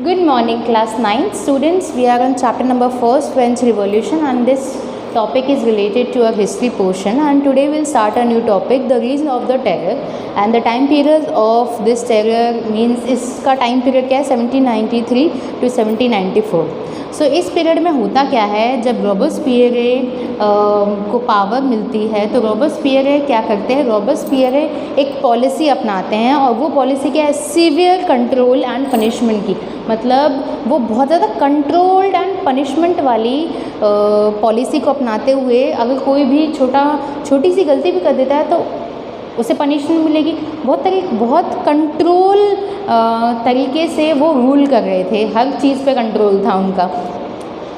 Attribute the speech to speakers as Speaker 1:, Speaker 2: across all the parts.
Speaker 1: Good morning, class 9 students. We are on chapter number 4, French Revolution, and this topic is related to our history portion. And today we'll start a new topic, the reason of the terror. And the time period of this terror means इसका time period क्या है 1793 to 1794. सो इस period में होता क्या है, जब रॉबस्पियरे को पावर मिलती है तो रॉबस्पियरे क्या करते हैं, रॉबस्पियरे एक पॉलिसी अपनाते हैं और वो पॉलिसी क्या है, सीवियर कंट्रोल एंड पनिशमेंट की। मतलब वो बहुत ज़्यादा कंट्रोल्ड एंड पनिशमेंट वाली पॉलिसी को अपनाते हुए अगर कोई भी छोटी सी गलती भी कर देता है तो उसे पनिशमेंट मिलेगी। बहुत कंट्रोल तरीके से वो रूल कर रहे थे, हर चीज़ पे कंट्रोल था उनका।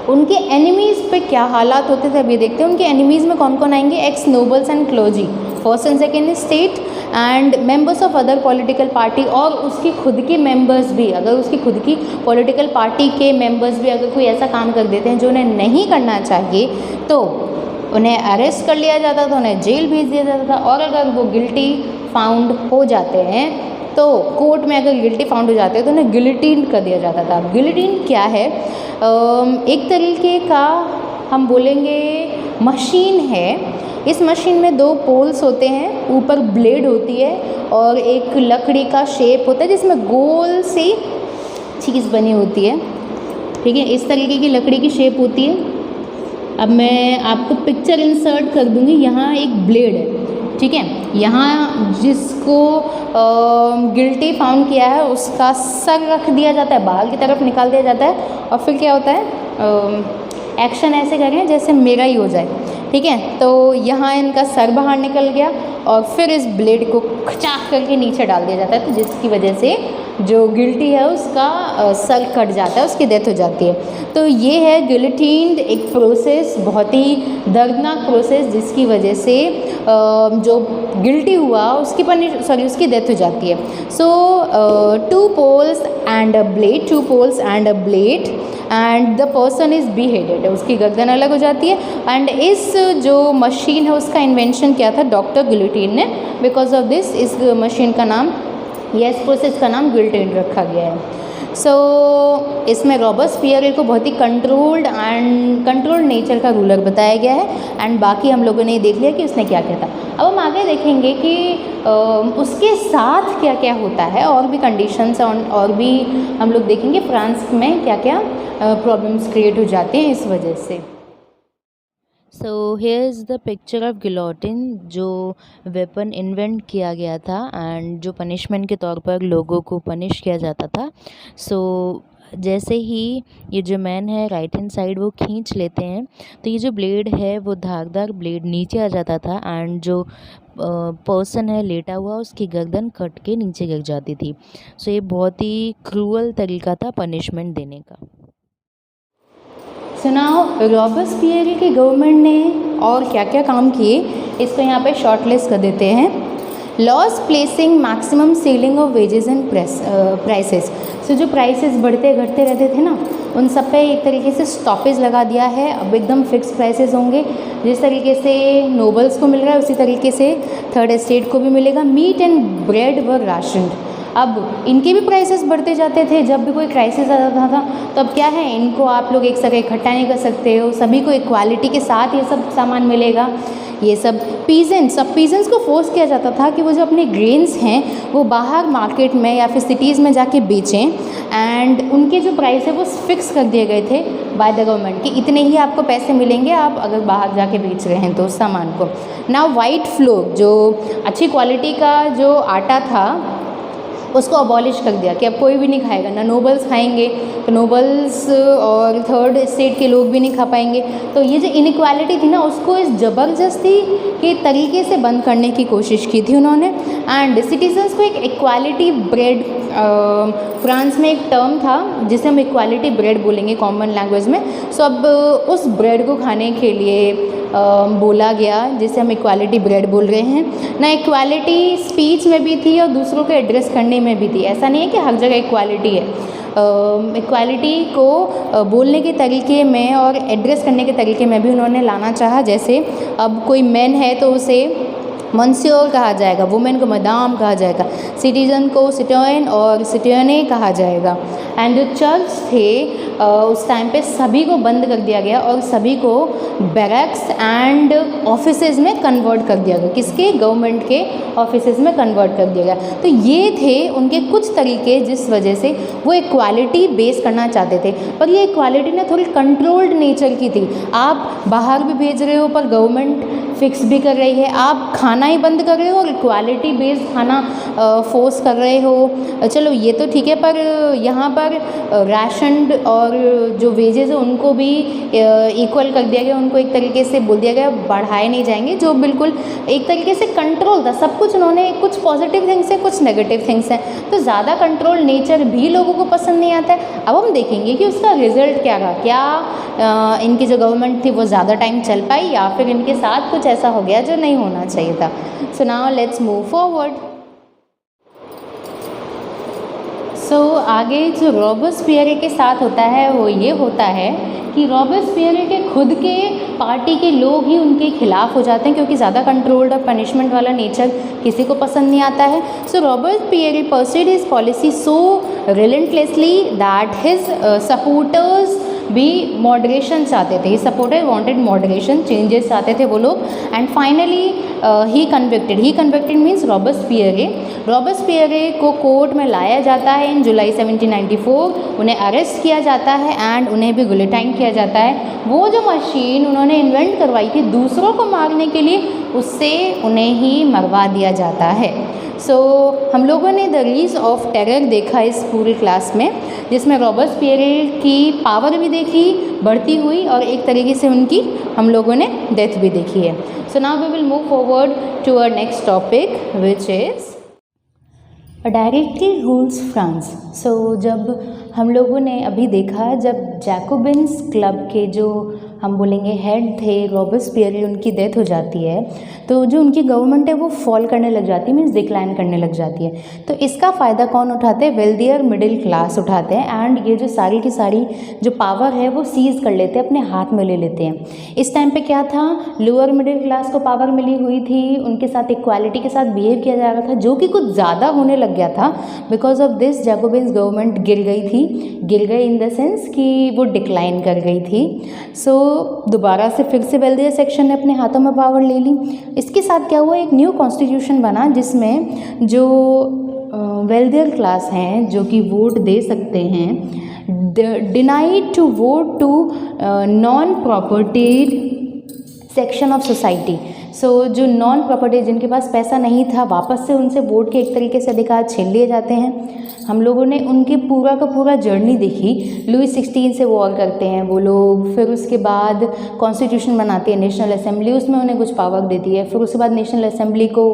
Speaker 1: उनके एनिमीज़ पे क्या हालात होते थे अभी देखते हैं। उनके एनिमीज़ में कौन कौन आएंगे, ex nobles and clergy, first and second state and members of other political party, और उसकी खुद के मेंबर्स भी, अगर उसकी खुद की पॉलिटिकल पार्टी के मेंबर्स भी अगर कोई ऐसा काम कर देते हैं जो उन्हें नहीं करना चाहिए तो उन्हें अरेस्ट कर लिया जाता था, उन्हें जेल भेज दिया जाता था। और अगर वो गिल्टी फाउंड हो जाते हैं तो कोर्ट में अगर गिल्टी फाउंड हो जाते हैं तो उन्हें गिलिटीन कर दिया जाता था। गिलिटीन क्या है, एक तरीके का हम बोलेंगे मशीन है। इस मशीन में दो पोल्स होते हैं, ऊपर ब्लेड होती है और एक लकड़ी का शेप होता है जिसमें गोल सी चीज़ बनी होती है। ठीक है, इस तरीके की लकड़ी की शेप होती है। अब मैं आपको पिक्चर इंसर्ट कर दूंगी। यहाँ एक ब्लेड है, ठीक है। यहाँ जिसको गिल्टी फाउंड किया है उसका सर रख दिया जाता है, बाहर की तरफ निकाल दिया जाता है और फिर क्या होता है, एक्शन ऐसे करें जैसे मेरा ही हो जाए। ठीक है, तो यहाँ इनका सर बाहर निकल गया और फिर इस ब्लेड को खचाक करके नीचे डाल दिया जाता है, तो जिसकी वजह से जो गिल्टी है उसका सर कट जाता है, उसकी डेथ हो जाती है। तो ये है गिलोटिन्ड, एक प्रोसेस, बहुत ही दर्दनाक प्रोसेस जिसकी वजह से जो गिल्टी हुआ उसकी डेथ हो जाती है। So two poles and a blade and the person is beheaded, उसकी गर्दन अलग हो जाती है। एंड इस जो मशीन है उसका इन्वेंशन क्या था, डॉक्टर गिलोटिन ने। बिकॉज ऑफ दिस इस मशीन का नाम या इस प्रोसेस का नाम गिलोटिन रखा गया है। सो इसमें रॉबस्पियरे को बहुत ही कंट्रोल्ड नेचर का रूलर बताया गया है। एंड बाकी हम लोगों ने देख लिया कि उसने क्या किया था। अब हम आगे देखेंगे कि उसके साथ क्या क्या होता है, और भी कंडीशंस और भी हम लोग देखेंगे फ्रांस में क्या क्या प्रॉब्लम्स क्रिएट हो जाते हैं इस वजह से। So here is the picture of guillotine, जो वेपन इन्वेंट किया गया था एंड जो पनिशमेंट के तौर पर लोगों को पनिश किया जाता था। सो जैसे ही ये जो मैन है राइट हैंड साइड वो खींच लेते हैं तो ये जो ब्लेड है वो धारदार ब्लेड नीचे आ जाता था एंड जो पर्सन है लेटा हुआ उसकी गर्दन कट के नीचे गिर जाती थी। सो ये बहुत ही क्रूअल तरीका था पनिशमेंट देने का। सुनाओ रॉबस्पियरे की गवर्नमेंट ने और क्या क्या काम किए, इसको यहाँ पे शॉर्टलिस्ट कर देते हैं। Laws placing maximum ceiling of wages and prices. So जो प्राइसेस बढ़ते घटते रहते थे ना, उन सब पे एक तरीके से स्टॉपेज लगा दिया है। अब एकदम फिक्स प्राइसेस होंगे, जिस तरीके से नोबल्स को मिल रहा है उसी तरीके से थर्ड एस्टेट को भी मिलेगा। मीट एंड ब्रेड वर राशनड। अब इनके भी प्राइसेस बढ़ते जाते थे, जब भी कोई क्राइसिस आ जाता था तो अब क्या है, इनको आप लोग एक साथ इकट्ठा नहीं कर सकते हो, सभी को इक्वालिटी के साथ ये सब सामान मिलेगा। ये सब पीजेंट्स को फोर्स किया जाता था कि वो जो अपने ग्रेन्स हैं वो बाहर मार्केट में या फिर सिटीज़ में जाके बेचें। एंड उनके जो प्राइस है वो फिक्स कर दिए गए थे बाय द गवर्नमेंट कि इतने ही आपको पैसे मिलेंगे आप अगर बाहर जाके बेच रहे हैं तो उस सामान को। नाउ वाइट फ्लोर, जो अच्छी क्वालिटी का जो आटा था उसको अबॉलिश कर दिया कि अब कोई भी नहीं खाएगा, ना नोबल्स खाएंगे, तो नोबल्स और थर्ड स्टेट के लोग भी नहीं खा पाएंगे। तो ये जो इनइक्वालिटी थी ना उसको इस ज़बरदस्ती के तरीके से बंद करने की कोशिश की थी उन्होंने। एंड सिटीजन्स को एक इक्वालिटी ब्रेड, फ्रांस में एक टर्म था जिसे हम इक्वालिटी ब्रेड बोलेंगे कॉमन लैंग्वेज में। सो अब उस ब्रेड को खाने के लिए बोला गया जिसे हम इक्वालिटी ब्रेड बोल रहे हैं ना। इक्वालिटी स्पीच में भी थी और दूसरों को एड्रेस करने में भी थी। ऐसा नहीं है कि हर जगह इक्वालिटी है। इक्वालिटी को बोलने के तरीके में और एड्रेस करने के तरीके में भी उन्होंने लाना चाहा। जैसे अब कोई मैन है तो उसे मॉन्सियोर कहा जाएगा, वुमेन को मदाम कहा जाएगा, सिटीज़न को सिटोयन और सिटोयने कहा जाएगा। एंड जो चर्च थे उस टाइम पे सभी को बंद कर दिया गया और सभी को बैरक्स एंड ऑफिसेज में कन्वर्ट कर दिया गया। किसके? गवर्नमेंट के ऑफिसेज में कन्वर्ट कर दिया गया। तो ये थे उनके कुछ तरीके जिस वजह से वो इक्वालिटी बेस करना चाहते थे, पर ये इक्वालिटी ना थोड़ी कंट्रोल्ड नेचर की थी। आप बाहर भी भेज रहे हो पर गवर्नमेंट फिक्स भी कर रही है, आप खाना ही बंद कर रहे हो और इक्वालिटी बेस्ड खाना फोर्स कर रहे हो। चलो ये तो ठीक है, पर यहाँ पर राशन और जो वेजेस है उनको भी इक्वल कर दिया गया, उनको एक तरीके से बोल दिया गया बढ़ाए नहीं जाएंगे, जो बिल्कुल एक तरीके से कंट्रोल था। सब कुछ उन्होंने, कुछ पॉजिटिव थिंग्स है कुछ नेगेटिव थिंग्स हैं, तो ज़्यादा कंट्रोल नेचर भी लोगों को पसंद नहीं आता है। अब हम देखेंगे कि उसका रिजल्ट क्या रहा, क्या इनकी जो गवर्नमेंट थी वो ज़्यादा टाइम चल पाई या फिर इनके साथ कुछ ऐसा हो गया जो नहीं होना चाहिए था। So now let's move forward. So आगे जो रॉबर्सपियर के साथ होता है वो ये होता है कि रॉबर्सपियर के खुद के पार्टी के लोग ही उनके खिलाफ हो जाते हैं, क्योंकि ज़्यादा कंट्रोल्ड और पनिशमेंट वाला नेचर किसी को पसंद नहीं आता है। So Robespierre pursued his policy so relentlessly that his supporters भी मॉडरेशन चाहते थे। सपोर्टर वांटेड मॉडरेशन, चेंजेस चाहते थे वो लोग। एंड फाइनली ही कन्विक्टेड मीन्स रॉबर्सपियर को कोर्ट में लाया जाता है इन जुलाई 1794। उन्हें अरेस्ट किया जाता है एंड उन्हें भी गुलिटाइन किया जाता है। वो जो मशीन उन्होंने इन्वेंट करवाई थी दूसरों को मारने के लिए, उससे उन्हें ही मरवा दिया जाता है। सो हम लोगों ने द रीज ऑफ टेरर देखा इस पूरी क्लास में, जिसमें रॉबर्सपियर की पावर भी देखी बढ़ती हुई और एक तरीके से उनकी हम लोगों ने डेथ भी देखी है। So now we will move forward to our next topic which is directly rules France. So जब हम लोगों ने अभी देखा, जब जैकोबिन्स क्लब के जो हम बोलेंगे हेड थे रॉबर्सपियर, उनकी डेथ हो जाती है, तो जो उनकी गवर्नमेंट है वो फॉल करने लग जाती है, मीन्स डिक्लाइन करने लग जाती है। तो इसका फ़ायदा कौन उठाते हैं? वेल्दियर मिडिल क्लास उठाते हैं एंड ये जो सारी की सारी जो पावर है वो सीज़ कर लेते हैं, अपने हाथ में ले लेते हैं। इस टाइम पे क्या था, लोअर मिडिल क्लास को पावर मिली हुई थी, उनके साथ इक्वालिटी के साथ बिहेव किया जा रहा था, जो कि कुछ ज़्यादा होने लग गया था। Because of this Jacobins government गिर गई इन द सेंस कि वो डिक्लाइन कर गई थी। सो दोबारा से फिर से वेल्दियर सेक्शन ने अपने हाथों में पावर ले ली। इसके साथ क्या हुआ, एक न्यू कॉन्स्टिट्यूशन बना जिसमें जो वेल्दियर क्लास हैं जो कि वोट दे सकते हैं, denied to vote to non propertied section of society. So जो नॉन प्रॉपर्टी जिनके पास पैसा नहीं था, वापस से उनसे वोट के एक तरीके से अधिकार छीन लिए जाते हैं। हम लोगों ने उनके पूरा का पूरा जर्नी देखी। लुई 16 से वॉर करते हैं वो लोग, फिर उसके बाद कॉन्स्टिट्यूशन बनाते हैं नेशनल असेंबली, उसमें उन्हें कुछ पावर देती है। फिर उसके बाद नेशनल असेंबली को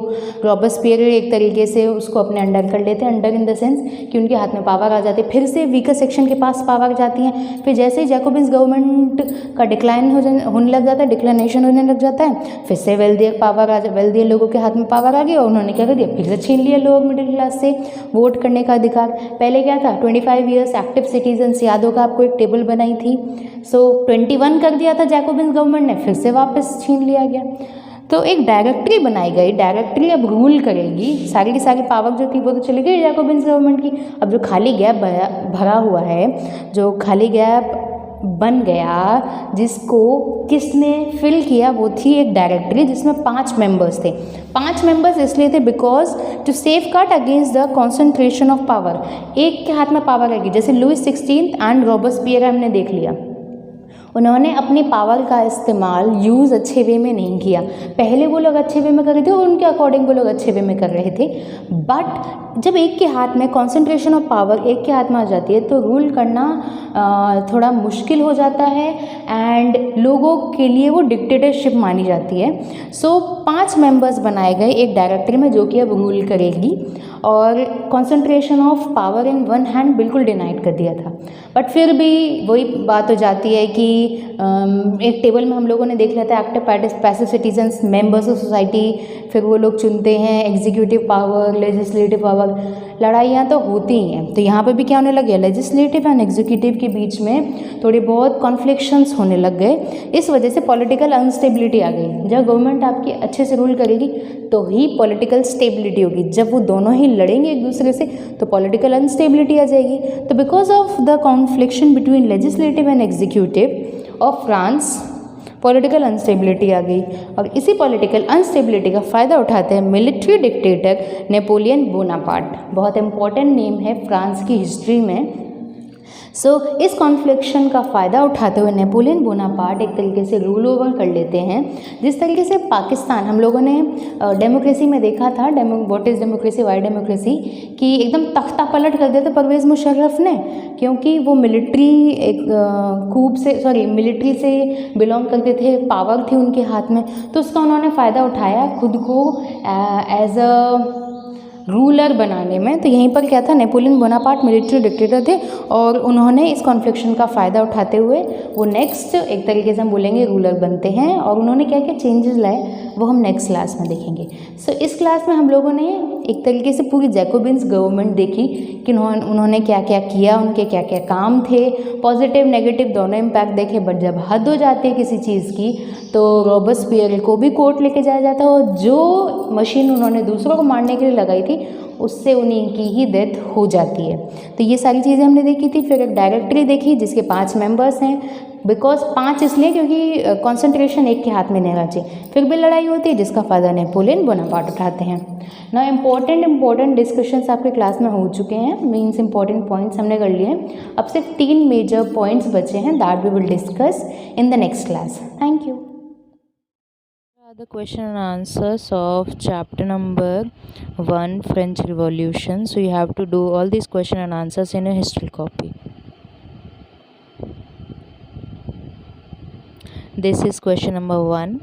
Speaker 1: रॉबर्सपियर एक तरीके से उसको अपने अंडर कर लेते हैं, अंडर इन द सेंस कि उनके हाथ में पावर आ जाती है। फिर से वीकर सेक्शन के पास पावर जाती हैं। फिर जैसे ही जैकोबिन्स गवर्नमेंट का डिक्लाइन होने लग जाता है, डिक्लाइनेशन होने लग जाता है, फिर से वेल्दियर लोगों के हाथ में पावर आ गई और उन्होंने क्या कर दिया, फिर से छीन लिया लोअर मिडिल क्लास से वोट करने का अधिकार। पहले क्या था, 25 ईयर्स एक्टिव सिटीजन्स, याद होगा आपको, एक टेबल बनाई थी। सो 21 कर दिया था जैकोबिन्स गवर्नमेंट ने, फिर से वापस छीन लिया गया। तो एक डायरेक्टरी बनाई गई, डायरेक्टरी अब रूल करेगी, सारी की सारी पावर जो थी वो तो चली गई जैकोबिन्स गवर्नमेंट की। अब जो खाली गैप भरा हुआ है, जो खाली गैप बन गया, जिसको किसने फिल किया, वो थी एक डायरेक्टरी जिसमें 5 मेंबर्स थे। 5 मेंबर्स इसलिए थे because to safeguard against the concentration of power. एक के हाथ में पावर रहेगी, जैसे लुई 16 एंड रॉबर्सपियर हमने देख लिया, उन्होंने अपनी पावर का इस्तेमाल यूज़ अच्छे वे में नहीं किया। पहले वो लोग अच्छे वे में कर रहे थे और उनके अकॉर्डिंग वो लोग अच्छे वे में कर रहे थे, बट जब एक के हाथ में कॉन्सेंट्रेशन ऑफ पावर एक के हाथ में आ जाती है तो रूल करना थोड़ा मुश्किल हो जाता है एंड लोगों के लिए वो डिक्टेटरशिप मानी जाती है। सो 5 मेंबर्स बनाए गए एक डायरेक्टरी में जो कि अब रूल करेगी, और concentration of power in one hand बिल्कुल डिनाइड कर दिया था। बट फिर भी वही बात हो जाती है कि एक टेबल में हम लोगों ने देख लिया था active passive citizens, members of society, फिर वो लोग चुनते हैं एग्जीक्यूटिव पावर, लेजिस्लेटिव पावर। लड़ाइयाँ तो होती ही हैं, तो यहाँ पे भी क्या होने लग गया, लेजिस्लेटिव एंड एग्जीक्यूटिव के बीच में थोड़ी बहुत कॉन्फ्लिक्शंस होने लग गए। इस वजह से पॉलिटिकल अनस्टेबिलिटी आ गई। जब गवर्नमेंट आपकी अच्छे से रूल करेगी तो ही पॉलिटिकल स्टेबिलिटी होगी। जब वो दोनों ही लड़ेंगे एक दूसरे से तो पॉलिटिकल अनस्टेबिलिटी आ जाएगी। तो because of the confliction between legislative and executive of France political instability आ गई, और इसी पॉलिटिकल अनस्टेबिलिटी का फ़ायदा उठाते हैं मिलिट्री डिक्टेटर नेपोलियन बोनापार्ट। बहुत इंपॉर्टेंट नेम है फ्रांस की हिस्ट्री में। इस कॉन्फ्लिक्शन का फ़ायदा उठाते हुए नेपोलियन बोनापार्ट एक तरीके से रूल ओवर कर लेते हैं। जिस तरीके से पाकिस्तान हम लोगों ने डेमोक्रेसी में देखा था, what is democracy, Y democracy, कि एकदम तख्ता पलट कर दिया था परवेज़ मुशर्रफ ने, क्योंकि वो मिलिट्री से बिलोंग करते थे, पावर थी उनके हाथ में, तो उसका उन्होंने फ़ायदा उठाया खुद को एज अ रूलर बनाने में। तो यहीं पर क्या था, नेपोलियन बोनापार्ट मिलिट्री डिक्टेटर थे और उन्होंने इस कॉन्फ्लिक्शन का फ़ायदा उठाते हुए वो नेक्स्ट एक तरीके से हम बोलेंगे रूलर बनते हैं। और उन्होंने क्या क्या चेंजेस लाए वो हम नेक्स्ट क्लास में देखेंगे। इस क्लास में हम लोगों ने एक तरीके से पूरी जैकोबिन्स गवर्नमेंट देखी कि उन्होंने क्या क्या किया, उनके क्या क्या काम थे, पॉजिटिव नेगेटिव दोनों इम्पैक्ट देखे। बट जब हद हो जाती है किसी चीज़ की तो रॉबस्पियर को भी कोर्ट लेके जाया जाता है, और जो मशीन उन्होंने दूसरों को मारने के लिए लगाई थी उससे उन्हीं की ही डेथ हो जाती है। तो ये सारी चीज़ें हमने देखी थी। फिर एक डायरेक्टरी देखी जिसके 5 मेंबर्स हैं, बिकॉज 5 इसलिए क्योंकि कॉन्सेंट्रेशन एक के हाथ में नहीं रहना चाहिए। फिर भी लड़ाई होती है जिसका फ़ायदा नेपोलियन बोनापार्ट उठाते हैं। ना इम्पोर्टेंट डिस्कशंस आपके क्लास में हो चुके हैं, मीन्स इंपॉर्टेंट पॉइंट्स हमने कर लिए हैं। अब सिर्फ 3 मेजर पॉइंट्स बचे हैं, that we will discuss in the next class. Thank you.
Speaker 2: The question and answers of chapter number 1 French Revolution. So you have to do all these question and answers in a history copy. This is question number 1.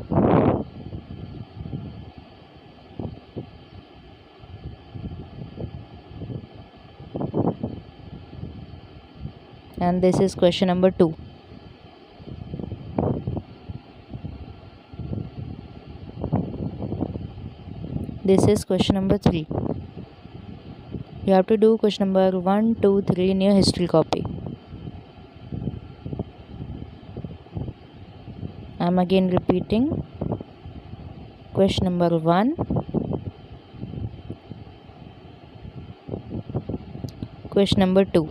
Speaker 2: And this is question number 2. This is question number 3. You have to do question number 1, 2, 3 in your history copy. I am again repeating. Question number 1, question number 2,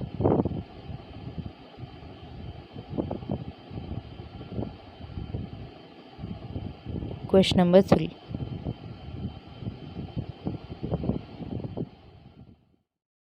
Speaker 2: question number 3.